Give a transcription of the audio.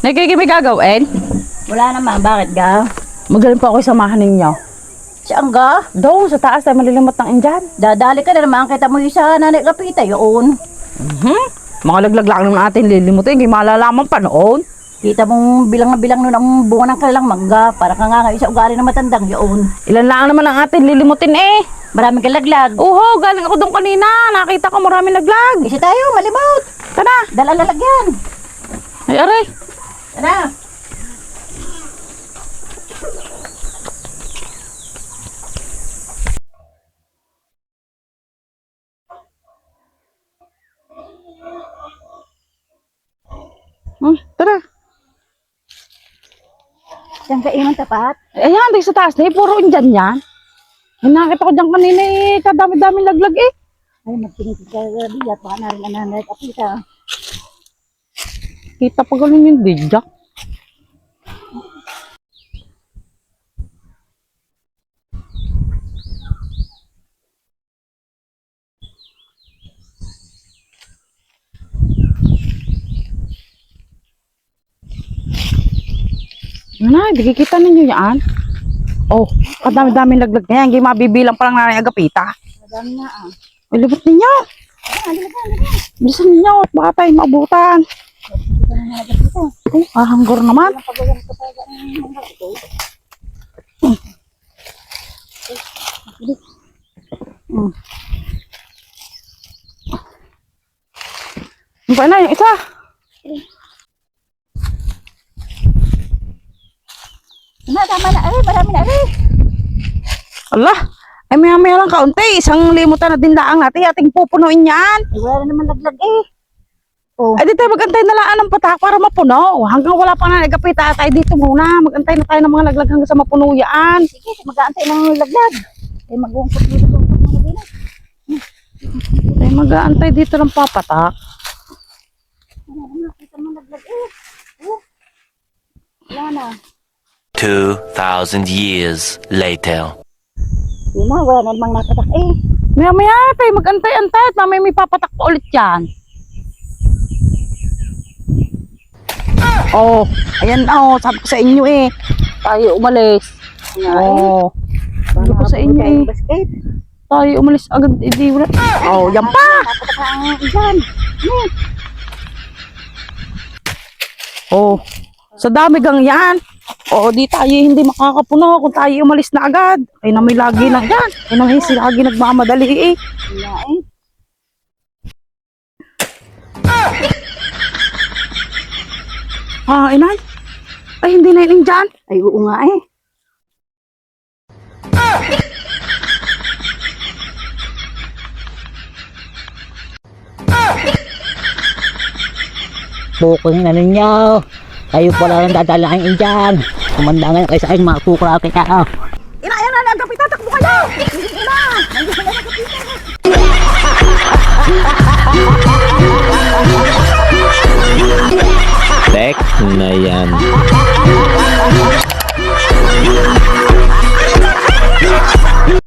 Nagkikimi gagawin? Wala naman, bakit ga? Magaling po ako samahan ninyo. Saan ga? Doon, sa taas tayo malilimot ng Indian. Dadali ka na naman, kita mo yung sa nanay Kapita yun. Mga laglag lang naman natin lilimutin, hindi malalaman pa noon. Kita mong bilang na bilang nun ang bunga ng kanilang mangga, para ka nga ngayon sa ugali ng matandang yun. Ilan lang naman ang atin lilimutin eh. Maraming kalaglag. Uho, galing ako doon kanina. Nakita ko maraming laglag. Isa tayo, malimot. Tara. Dalalalagyan. Ay, aray. Tara. Tara. Diyan ka imang tapat. Ayan, di sa taas na eh. Puro Indian yan. Ay, nakita ko dyan kanina eh. Kadami-dami laglag eh. Ay, magtingin ka gabi at baka na rin ang nanay Kapita. Kita pa galing yung didyak. Ano, di kikita ninyo yan. Oh, kadami-dami laglag na yan. Hindi mabibilang pa lang nanay Agapita. Madami na ah. Ay, libot ninyo. Bilisan ninyo at baka tayo maabutan. Oh, hanggor naman. Ano ba na yung isa? Tama na, ay, marami na, ay. Allah, ay maya-maya lang kaunti. Isang limutan na din laang natin. Ating pupunuin yan. Ay, wala na naman laglag eh. Oh. Ay, di tayo magantay na laan ng patak para mapuno. Hanggang wala pa na nagapita tayo dito muna. Magantay na tayo ng mga laglag hanggang sa mapuno yan. Sige, mag-aantay ng laglag. Ay, mag-uungkot dito sa mga din. Ay, mag-aantay dito ng papatak. Wala na, nakita mo laglag eh. Oh. Wala na. 2,000 years later. Yun na, wala na namang nakatak eh. Maya-maya tayo magantay-antay at mamaya may papatak pa ulit yan. Oh, ayan oh, sabi ko sa inyo eh. Tayo umalis. Oh, sabi ko sa inyo eh. Basket. Tayo umalis agad. Hindi wala. Oh, yan pa. Nakatak ang dyan. Oh, sa dami gang yan. Oo, di tayo hindi makakapuno kung tayo umalis na agad. Ay na may lagi lang yan. Ay na may lagi nagmamadali eh. Wala eh. Ah, inay. Ay, hindi na yun dyan. Ay, oo nga eh. Bukong na ninyo. Kayo pala lang dadalahin dyan. Kumandangan kayo sa aking mga tukla kaya. Ina, ayan na, nagkapit, tatakbo kayo. Ina, nandiyan na nagkapit. Tek na yan.